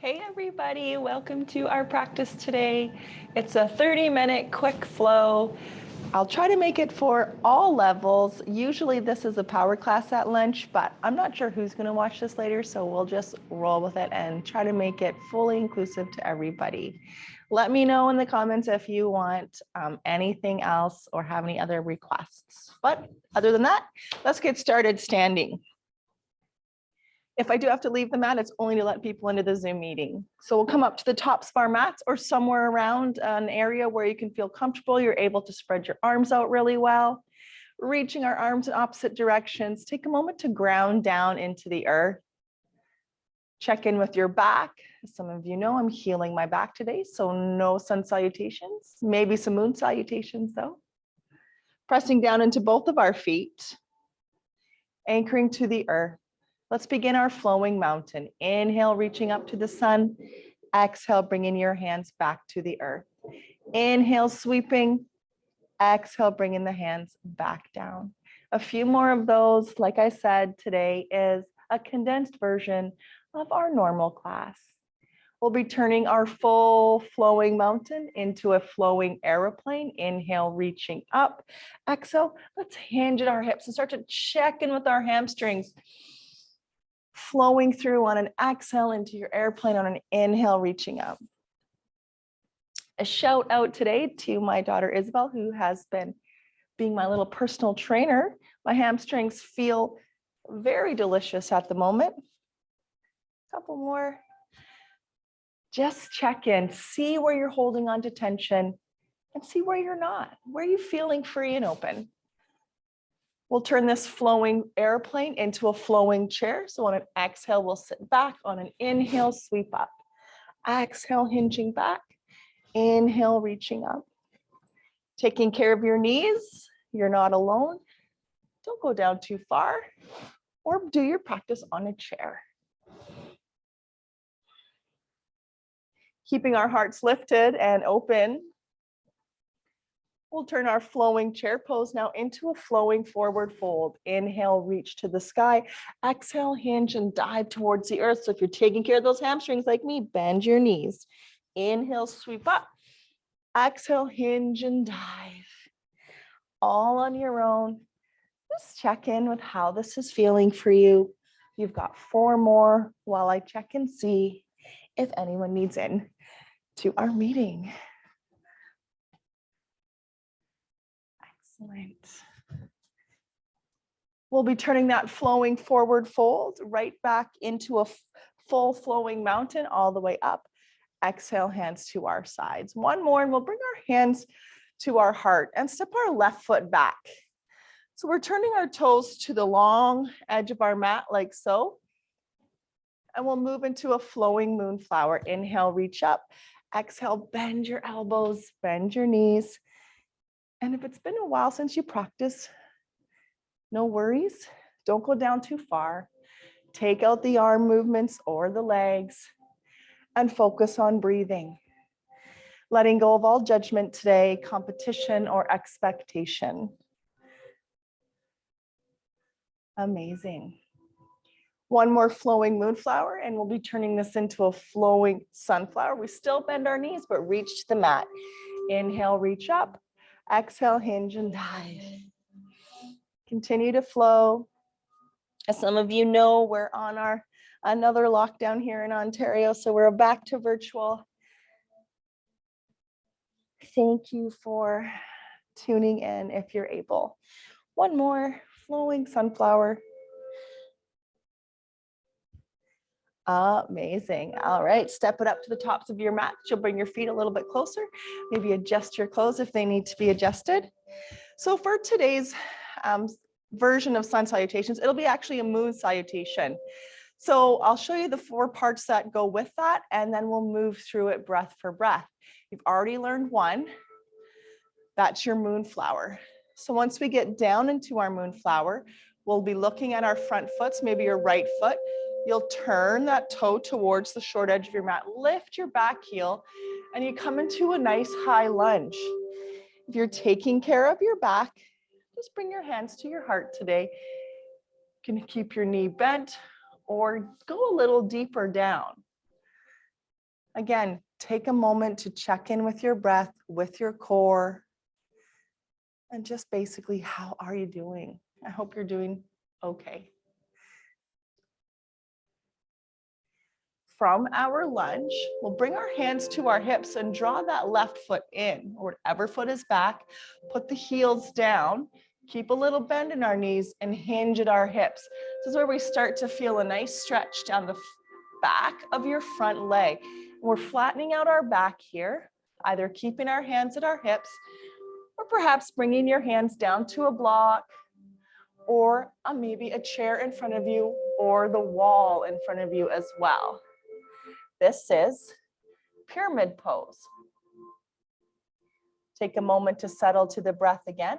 Hey everybody, welcome to our practice today. It's a 30-minute quick flow. I'll try to make it for all levels. Usually this is a power class at lunch, but I'm not sure who's going to watch this later, so we'll just roll with it and try to make it fully inclusive to everybody. Let me know in the comments if you want anything else or have any other requests. But other than that, let's get started standing. If I do have to leave the mat, it's only to let people into the Zoom meeting. So we'll come up to the tops of our mats or somewhere around an area where you can feel comfortable. You're able to spread your arms out really well, reaching our arms in opposite directions. Take a moment to ground down into the earth. Check in with your back. As some of you know, I'm healing my back today, so no sun salutations, maybe some moon salutations though. Pressing down into both of our feet, anchoring to the earth. Let's begin our flowing mountain. Inhale, reaching up to the sun. Exhale, bringing your hands back to the earth. Inhale, sweeping. Exhale, bringing the hands back down. A few more of those. Like I said, today is a condensed version of our normal class. We'll be turning our full flowing mountain into a flowing aeroplane. Inhale, reaching up. Exhale, let's hinge at our hips and start to check in with our hamstrings. Flowing through on an exhale into your airplane on an inhale, reaching up. A shout out today to my daughter Isabel, who has been being my little personal trainer. My hamstrings feel very delicious at the moment. Couple more. Just check in, see where you're holding on to tension and see where you're not. Where are you feeling free and open? We'll turn this flowing airplane into a flowing chair. So on an exhale, we'll sit back. On an inhale, sweep up. Exhale, hinging back. Inhale, reaching up. Taking care of your knees. You're not alone. Don't go down too far or do your practice on a chair. Keeping our hearts lifted and open. We'll turn our flowing chair pose now into a flowing forward fold. Inhale, reach to the sky. Exhale, hinge and dive towards the earth. So if you're taking care of those hamstrings like me, bend your knees. Inhale, sweep up. Exhale, hinge and dive. All on your own. Just check in with how this is feeling for you. You've got 4 more while I check and see if anyone needs in to our meeting. Excellent. We'll be turning that flowing forward fold right back into a full flowing mountain all the way up. Exhale, hands to our sides. One more, and we'll bring our hands to our heart and step our left foot back. So we're turning our toes to the long edge of our mat like so. And we'll move into a flowing moonflower. Inhale, reach up. Exhale, bend your elbows, bend your knees. And if it's been a while since you practiced, no worries. Don't go down too far. Take out the arm movements or the legs and focus on breathing. Letting go of all judgment today, competition or expectation. Amazing. One more flowing moonflower and we'll be turning this into a flowing sunflower. We still bend our knees, but reach to the mat. Inhale, reach up. Exhale, hinge and dive. Continue to flow. As some of you know, we're on another lockdown here in Ontario, so we're back to virtual. Thank you for tuning in if you're able. One more flowing sunflower. Amazing. All right, step it up to the tops of your mat. You'll bring your feet a little bit closer. Maybe adjust your clothes if they need to be adjusted. So for today's version of sun salutations, it'll be actually a moon salutation. So I'll show you the 4 parts that go with that, and then we'll move through it breath for breath. You've already learned one. That's your moonflower. So once we get down into our moonflower, we'll be looking at our front foot, so maybe your right foot. You'll turn that toe towards the short edge of your mat, lift your back heel, and you come into a nice high lunge. If you're taking care of your back, just bring your hands to your heart today. You can keep your knee bent or go a little deeper down. Again, take a moment to check in with your breath, with your core, and just basically, how are you doing? I hope you're doing okay. From our lunge, we'll bring our hands to our hips and draw that left foot in, or whatever foot is back. Put the heels down, keep a little bend in our knees, and hinge at our hips. This is where we start to feel a nice stretch down the back of your front leg. We're flattening out our back here, either keeping our hands at our hips, or perhaps bringing your hands down to a block, or maybe a chair in front of you, or the wall in front of you as well. This is pyramid pose. Take a moment to settle to the breath again.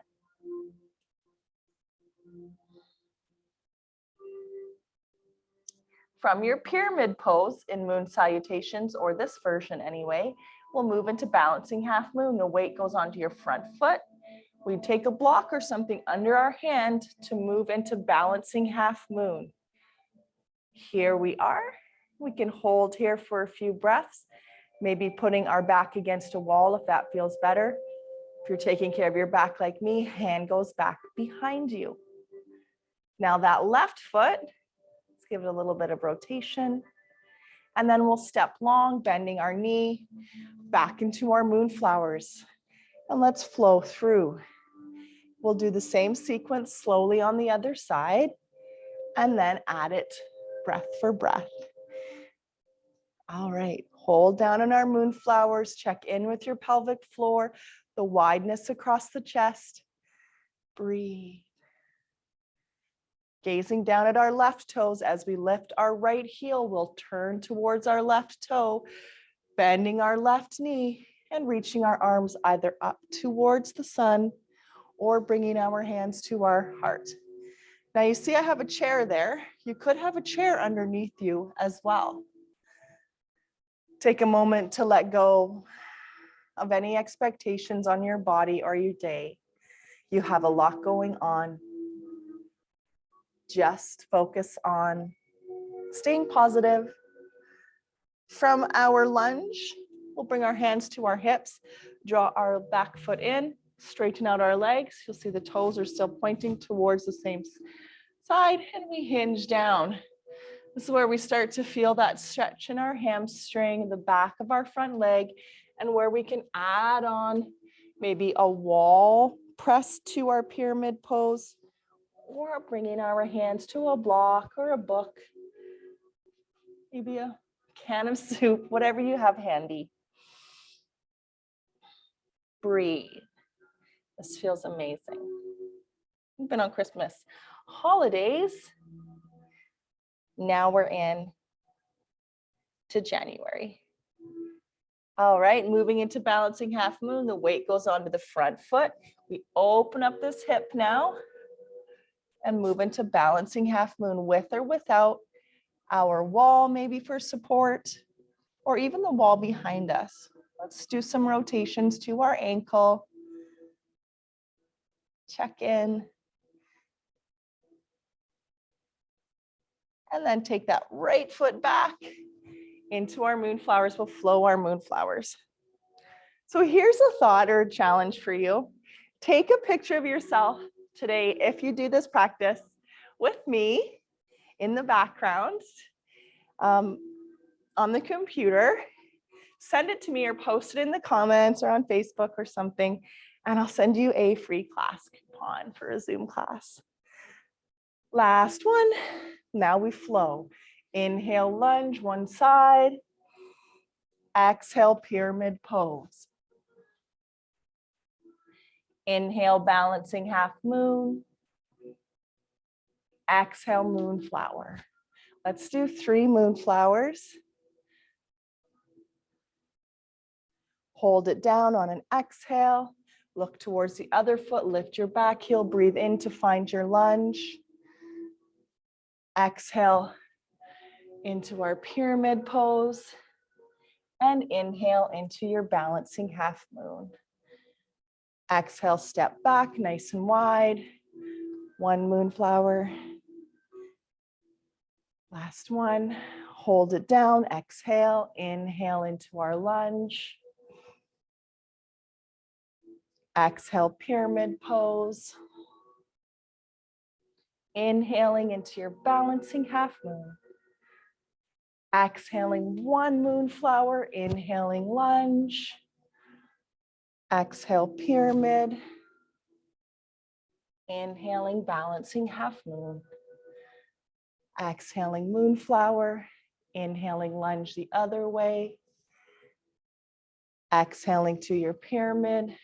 From your pyramid pose in moon salutations, or this version anyway, we'll move into balancing half moon. The weight goes onto your front foot. We take a block or something under our hand to move into balancing half moon. Here we are. We can hold here for a few breaths, maybe putting our back against a wall if that feels better. If you're taking care of your back like me, hand goes back behind you. Now that left foot, let's give it a little bit of rotation. And then we'll step long, bending our knee back into our moonflowers. And let's flow through. We'll do the same sequence slowly on the other side, and then add it breath for breath. All right, hold down on our moonflowers, check in with your pelvic floor, the wideness across the chest. Breathe. Gazing down at our left toes as we lift our right heel, we'll turn towards our left toe, bending our left knee and reaching our arms either up towards the sun or bringing our hands to our heart. Now you see I have a chair there. You could have a chair underneath you as well. Take a moment to let go of any expectations on your body or your day. You have a lot going on. Just focus on staying positive. From our lunge, we'll bring our hands to our hips, draw our back foot in, straighten out our legs. You'll see the toes are still pointing towards the same side, and we hinge down. This is where we start to feel that stretch in our hamstring, the back of our front leg, and where we can add on maybe a wall press to our pyramid pose, or bringing our hands to a block or a book, maybe a can of soup, whatever you have handy. Breathe. This feels amazing. We've been on Christmas holidays. Now we're in to January. All right, moving into balancing half moon, the weight goes onto the front foot. We open up this hip now and move into balancing half moon with or without our wall, maybe for support, or even the wall behind us. Let's do some rotations to our ankle. Check in. And then take that right foot back into our moonflowers. We'll flow our moonflowers. So here's a thought or a challenge for you. Take a picture of yourself today, if you do this practice, with me in the background on the computer. Send it to me or post it in the comments or on Facebook or something, and I'll send you a free class coupon for a Zoom class. Last one. Now we flow. Inhale, lunge, one side. Exhale, pyramid pose. Inhale, balancing half moon. Exhale, moonflower. Let's do 3 moonflowers. Hold it down on an exhale. Look towards the other foot. Lift your back heel. Breathe in to find your lunge. Exhale into our pyramid pose, and inhale into your balancing half moon. Exhale, step back nice and wide. 1 moonflower. Last one. Hold it down, exhale, inhale into our lunge. Exhale, pyramid pose. Inhaling into your balancing half moon. Exhaling one moonflower, inhaling lunge. Exhale, pyramid. Inhaling, balancing half moon. Exhaling, moonflower. Inhaling, lunge the other way. Exhaling to your pyramid.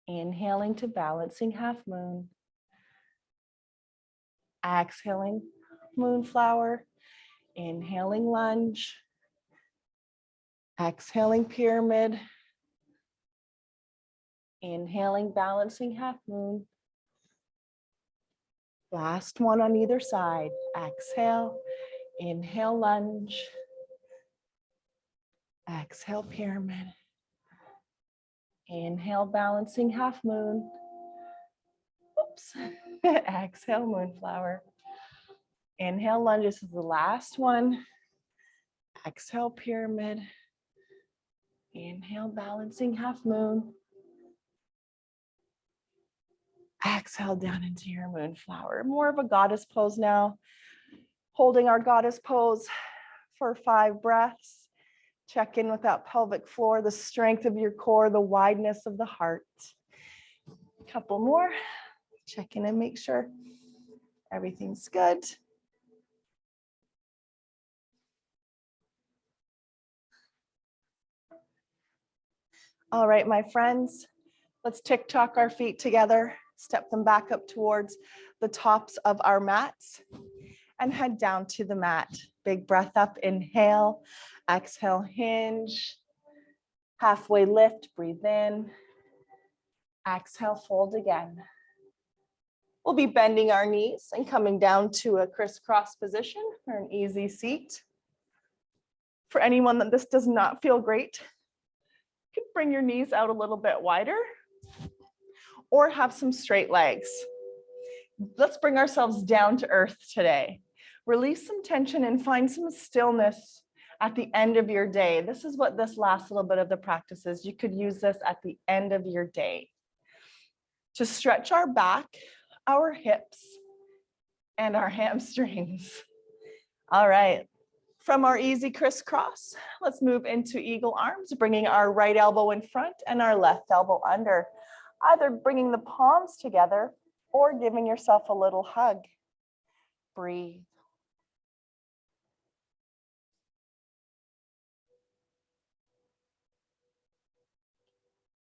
Inhaling to balancing half moon. Exhaling, moonflower. Inhaling, lunge. Exhaling, pyramid. Inhaling, balancing half moon. Last one on either side. Exhale, inhale, lunge. Exhale, pyramid. Inhale, balancing half moon. Oops. Exhale, moonflower. Inhale, lunge. This is the last one. Exhale, pyramid. Inhale, balancing half moon. Exhale down into your moonflower. More of a goddess pose now. Holding our goddess pose for 5 breaths. Check in with that pelvic floor, the strength of your core, the wideness of the heart. A couple more. Check in and make sure everything's good. All right, my friends, let's tick-tock our feet together, step them back up towards the tops of our mats and head down to the mat. Big breath up, inhale, exhale, hinge, halfway lift, breathe in, exhale, fold again. We'll be bending our knees and coming down to a crisscross position or an easy seat. For anyone that this does not feel great, you can bring your knees out a little bit wider or have some straight legs. Let's bring ourselves down to earth today. Release some tension and find some stillness at the end of your day. This is what this last little bit of the practice is. You could use this at the end of your day to stretch our back, our hips, and our hamstrings. All right. From our easy crisscross, let's move into eagle arms, bringing our right elbow in front and our left elbow under. Either bringing the palms together or giving yourself a little hug. Breathe.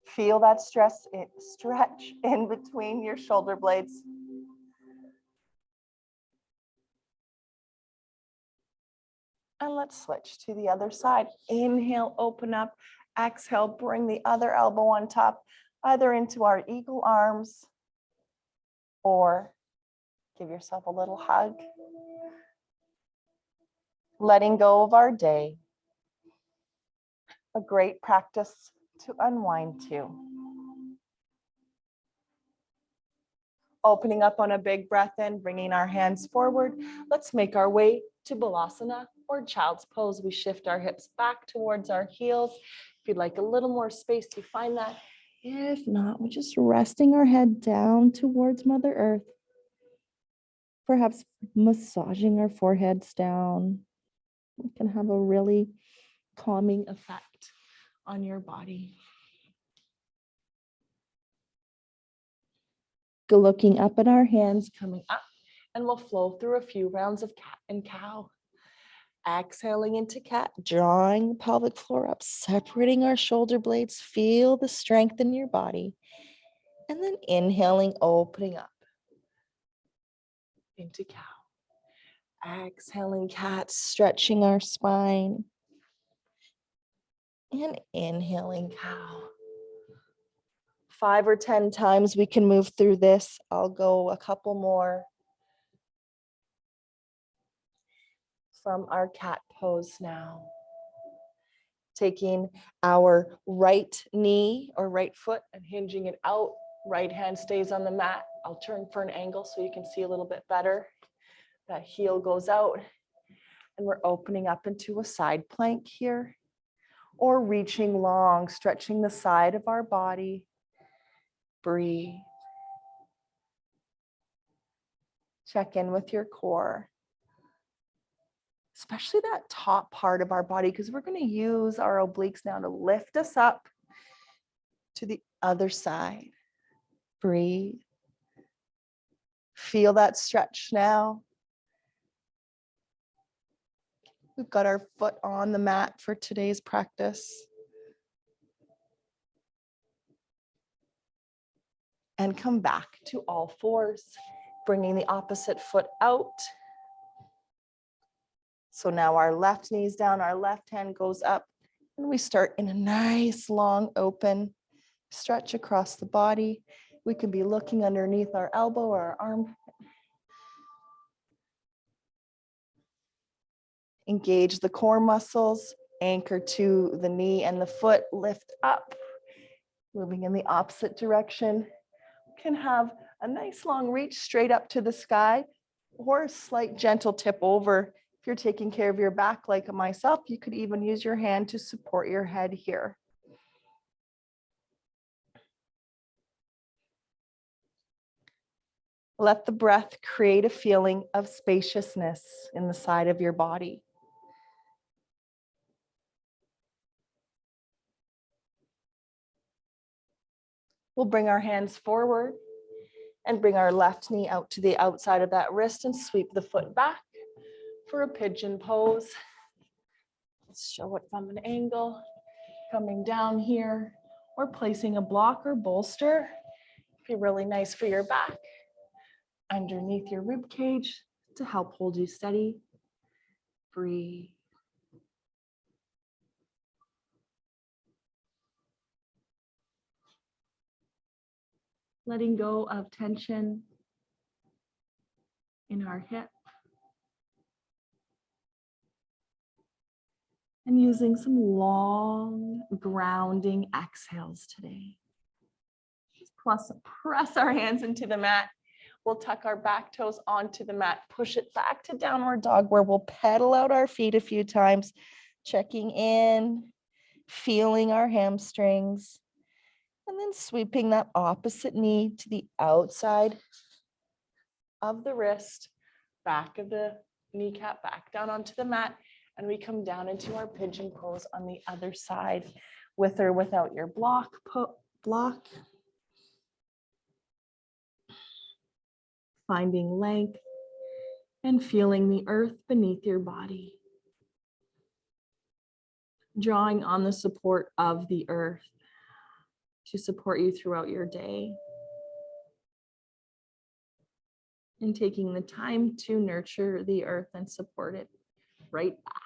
Feel that stretch in between your shoulder blades. And let's switch to the other side. Inhale, open up. Exhale, bring the other elbow on top, either into our eagle arms or give yourself a little hug. Letting go of our day. A great practice to unwind to. Opening up on a big breath in, bringing our hands forward. Let's make our way to Balasana or child's pose. We shift our hips back towards our heels. If you'd like a little more space, you find that. If not, we're just resting our head down towards Mother Earth. Perhaps massaging our foreheads down. It can have a really calming effect on your body. Looking up at our hands, coming up, and we'll flow through a few rounds of cat and cow. Exhaling into cat, drawing the pelvic floor up, separating our shoulder blades. Feel the strength in your body. And then inhaling, opening up into cow. Exhaling cat, stretching our spine. And inhaling cow. 5 or 10 times we can move through this. I'll go a couple more. From our cat pose now. Taking our right knee or right foot and hinging it out. Right hand stays on the mat. I'll turn for an angle so you can see a little bit better. That heel goes out. And we're opening up into a side plank here, or reaching long, stretching the side of our body. Breathe. Check in with your core, especially that top part of our body, because we're going to use our obliques now to lift us up to the other side. Breathe. Feel that stretch now. We've got our foot on the mat for today's practice. And come back to all fours, bringing the opposite foot out. So now our left knee's down, our left hand goes up, and we start in a nice long open stretch across the body. We can be looking underneath our elbow or our arm. Engage the core muscles, anchor to the knee and the foot, lift up, moving in the opposite direction. Can have a nice long reach straight up to the sky, or a slight gentle tip over. If you're taking care of your back like myself, you could even use your hand to support your head here. Let the breath create a feeling of spaciousness in the side of your body. We'll bring our hands forward and bring our left knee out to the outside of that wrist and sweep the foot back for a pigeon pose. Let's show it from an angle, coming down here, or placing a block or bolster. Be really nice for your back, underneath your rib cage to help hold you steady. Breathe. Letting go of tension in our hip. And using some long grounding exhales today. Plus, press our hands into the mat. We'll tuck our back toes onto the mat, push it back to downward dog, where we'll pedal out our feet a few times, checking in, feeling our hamstrings, and then sweeping that opposite knee to the outside of the wrist, back of the kneecap, back down onto the mat, and we come down into our pigeon pose on the other side, with or without your block. Finding length and feeling the earth beneath your body. Drawing on the support of the earth to support you throughout your day. And taking the time to nurture the earth and support it right back.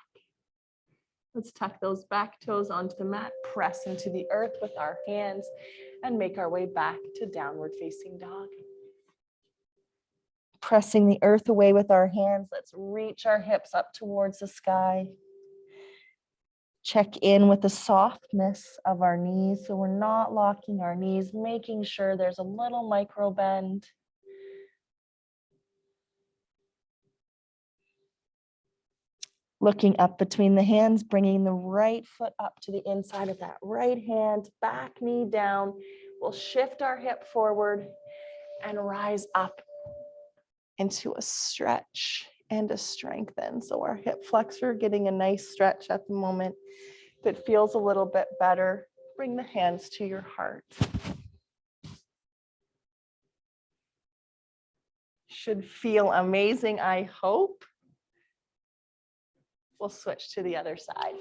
Let's tuck those back toes onto the mat, press into the earth with our hands, and make our way back to downward facing dog. Pressing the earth away with our hands, let's reach our hips up towards the sky. Check in with the softness of our knees, so we're not locking our knees, making sure there's a little micro bend. Looking up between the hands, bringing the right foot up to the inside of that right hand, back knee down. We'll shift our hip forward and rise up into a stretch and a strengthen. So our hip flexor getting a nice stretch at the moment. If it feels a little bit better, bring the hands to your heart. Should feel amazing, I hope. We'll switch to the other side.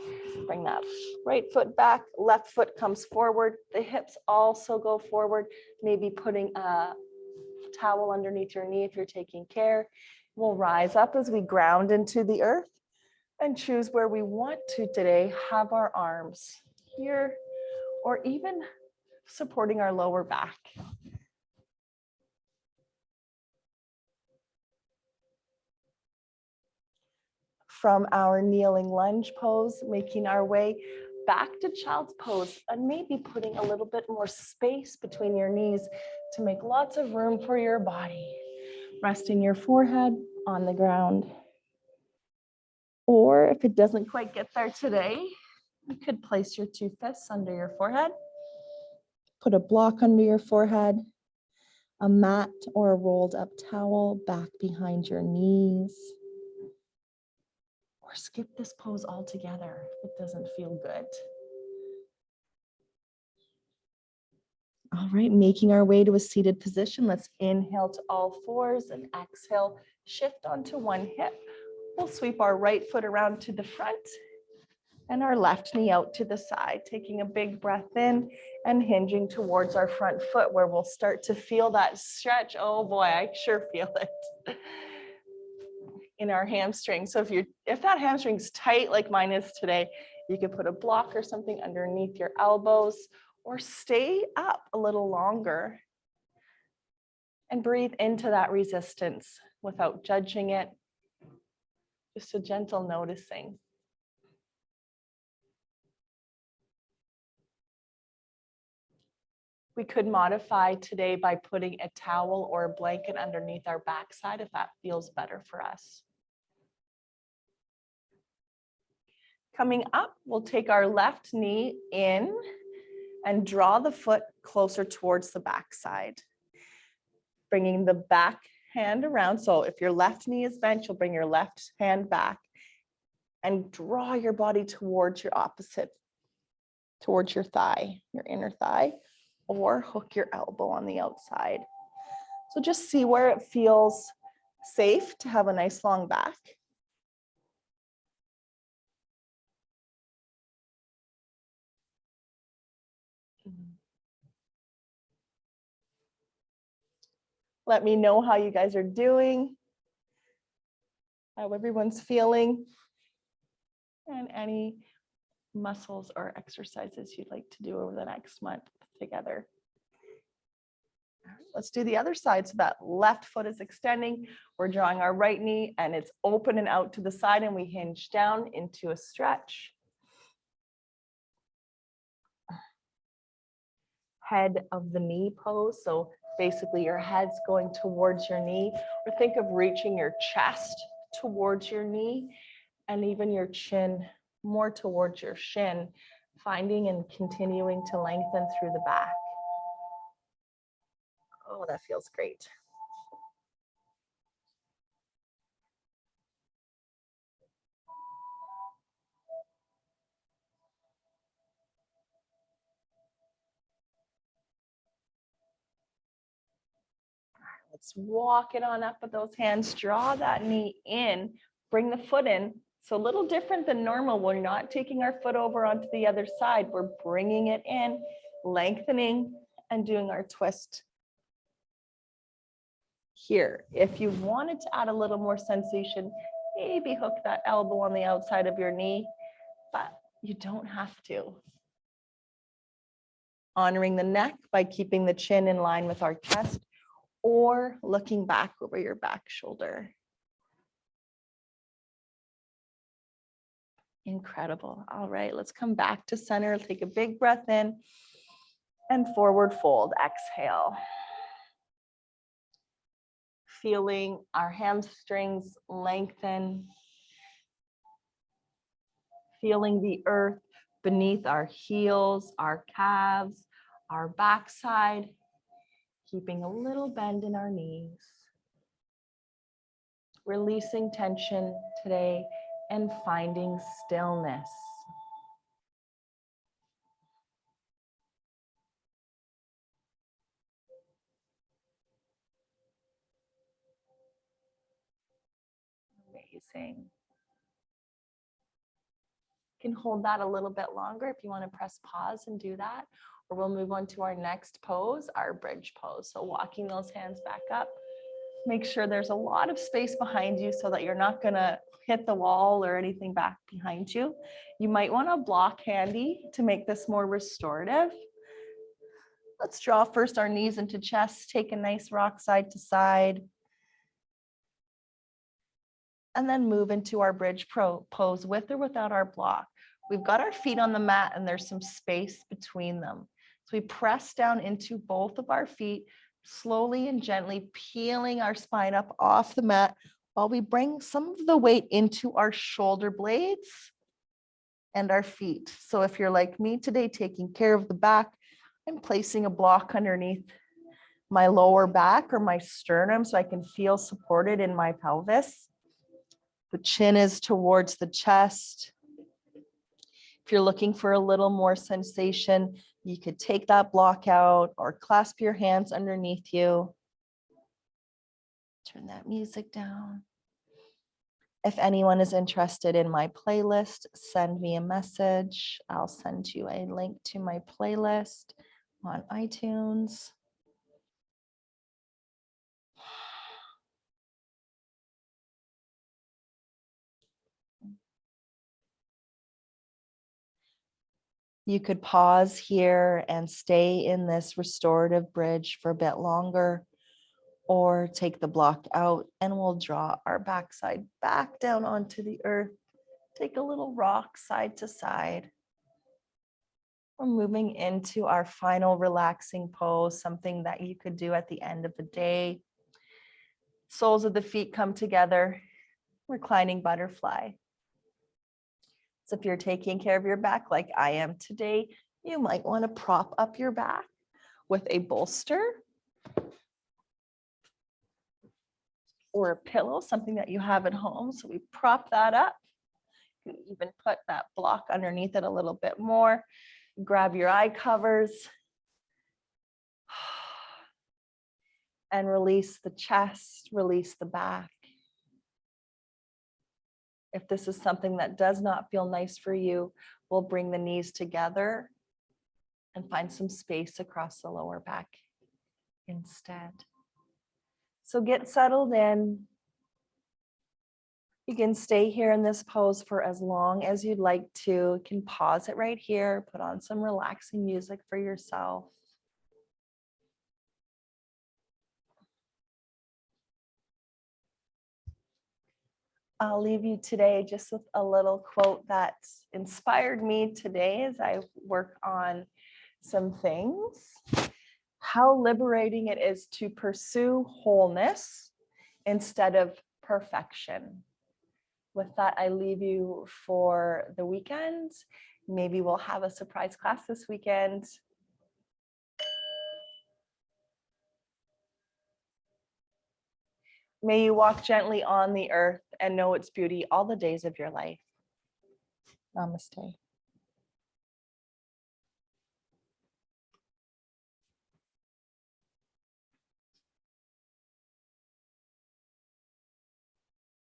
Bring that right foot back, left foot comes forward. The hips also go forward, maybe putting a towel underneath your knee if you're taking care. We'll rise up as we ground into the earth and choose where we want to today have our arms here, or even supporting our lower back. From our kneeling lunge pose, making our way back to child's pose, and maybe putting a little bit more space between your knees to make lots of room for your body. Resting your forehead on the ground. Or if it doesn't quite get there today, you could place your two fists under your forehead, put a block under your forehead, a mat or a rolled up towel back behind your knees, or skip this pose altogether if it doesn't feel good. All right, making our way to a seated position. Let's inhale to all fours and exhale, shift onto one hip. We'll sweep our right foot around to the front and our left knee out to the side, taking a big breath in and hinging towards our front foot where we'll start to feel that stretch. Oh boy, I sure feel it in our hamstring. So if that hamstring's tight like mine is today, you could put a block or something underneath your elbows or stay up a little longer and breathe into that resistance without judging it. Just a gentle noticing. We could modify today by putting a towel or a blanket underneath our backside if that feels better for us. Coming up, we'll take our left knee in and draw the foot closer towards the backside. Bringing the back hand around. So if your left knee is bent, you'll bring your left hand back and draw your body towards your opposite, towards your thigh, your inner thigh, or hook your elbow on the outside. So just see where it feels safe to have a nice long back. Let me know how you guys are doing, how everyone's feeling, and any muscles or exercises you'd like to do over the next month together. Let's do the other side. So that left foot is extending. We're drawing our right knee and it's open and out to the side and we hinge down into a stretch. Head of the knee pose. So basically your head's going towards your knee, or think of reaching your chest towards your knee and even your chin more towards your shin, finding and continuing to lengthen through the back. Oh, that feels great. Let's walk it on up with those hands, draw that knee in, bring the foot in. So a little different than normal. We're not taking our foot over onto the other side. We're bringing it in, lengthening, and doing our twist here. If you wanted to add a little more sensation, maybe hook that elbow on the outside of your knee, but you don't have to. Honoring the neck by keeping the chin in line with our chest or looking back over your back shoulder. Incredible. All right, let's come back to center. Take a big breath in and forward fold. Exhale. Feeling our hamstrings lengthen. Feeling the earth beneath our heels, our calves, our backside. Keeping a little bend in our knees. Releasing tension today and finding stillness. Amazing. You can hold that a little bit longer if you want to press pause and do that, or we'll move on to our next pose, our bridge pose. So walking those hands back up, make sure there's a lot of space behind you so that you're not going to hit the wall or anything back behind you. You might want a block handy to make this more restorative. Let's draw first our knees into chest, take a nice rock side to side. And then move into our bridge pose with or without our block. We've got our feet on the mat and there's some space between them. So we press down into both of our feet, slowly and gently peeling our spine up off the mat, while we bring some of the weight into our shoulder blades and our feet. So if you're like me today, taking care of the back, I'm placing a block underneath my lower back or my sternum so I can feel supported in my pelvis. The chin is towards the chest. If you're looking for a little more sensation, you could take that block out or clasp your hands underneath you. Turn that music down. If anyone is interested in my playlist, send me a message. I'll send you a link to my playlist on iTunes. You could pause here and stay in this restorative bridge for a bit longer, or take the block out and we'll draw our backside back down onto the earth. Take a little rock side to side. We're moving into our final relaxing pose, something that you could do at the end of the day. Soles of the feet come together, reclining butterfly. So if you're taking care of your back like I am today, you might want to prop up your back with a bolster or a pillow, something that you have at home. So we prop that up. You can even put that block underneath it a little bit more. Grab your eye covers and release the chest, release the back. If this is something that does not feel nice for you, we'll bring the knees together and find some space across the lower back instead. So get settled in. You can stay here in this pose for as long as you'd like to. You can pause it right here, put on some relaxing music for yourself. I'll leave you today just with a little quote that inspired me today as I work on some things. How liberating it is to pursue wholeness instead of perfection. With that, I leave you for the weekend. Maybe we'll have a surprise class this weekend. May you walk gently on the earth and know its beauty all the days of your life. Namaste.